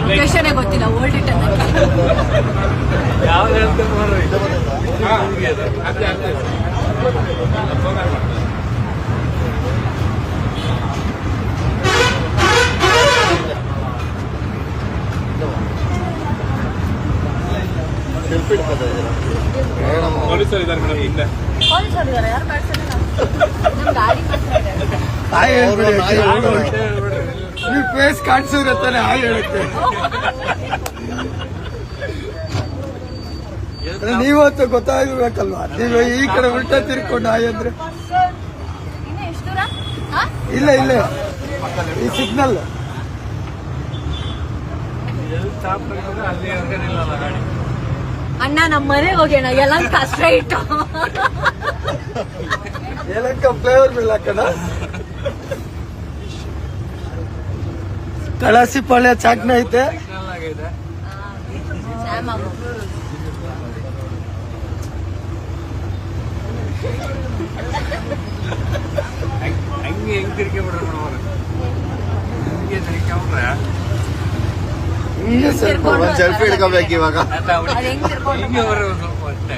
Location ಗೊತ್ತಿಲ್ಲ. Old it ಯಾವ್ದು ಹೇಳ್ತೇನೆ ನೋಡ್ರಿ. ಪೊಲೀಸರು ಇದ್ದಾರೆ ಮೇಡಮ್. ಹಿಂದೆ ಪೊಲೀಸರು ಇದ್ದಾರೆ. ಯಾರು ಕಳ್ಸಿಲ್ಲ. ನಮ್ಮ ಗಾಡಿ ನೀವು ಫೇಸ್ ಕಾಣಿಸಿರತ್ತಾನೆ ಹಾಯ್ ಹೇಳುತ್ತೆ. ನೀವತ್ತು ಗೊತ್ತಾಗಿರ್ಬೇಕಲ್ವಾ? ನೀವು ಈ ಕಡೆ ಉಲ್ಟಾ ತಿರ್ಕೊಂಡು ಹಾಯ್ ಅಂದ್ರೆ ಇಲ್ಲ ಇಲ್ಲ ಈ ಸಿಗ್ನಲ್ ಅಣ್ಣ ನಮ್ಮ ಮನೆಗೆ ಹೋಗೋಣ. ಎಲ್ಲ ಕಷ್ಟ ಇಟ್ಟು ಏಲಕ್ಕ ಫ್ಲೇವರ್ ಬೀಳಕ್ಕಣ. ಕಳಸಿ ಪಾಳ್ಯ ಚಾಕ್ನ ಐತೆ. ಹಂಗೆ ಹೆಂಗ್ ತಿರ್ಕೊಂಡ್ಬಿಡ್ರಿ ಮೇಡಮ್. ಹಿಂಗೆ ತಿರ್ಕೊಂಡ್ರೆ ಹಿಂಗೆ ಸ್ವಲ್ಪ ಸೆಲ್ಫಿ ಹಿಡ್ಕೋಬೇಕು ಇವಾಗ. ಹಿಂಗೆ ಬರೋ ಸ್ವಲ್ಪ ಅಷ್ಟೇ.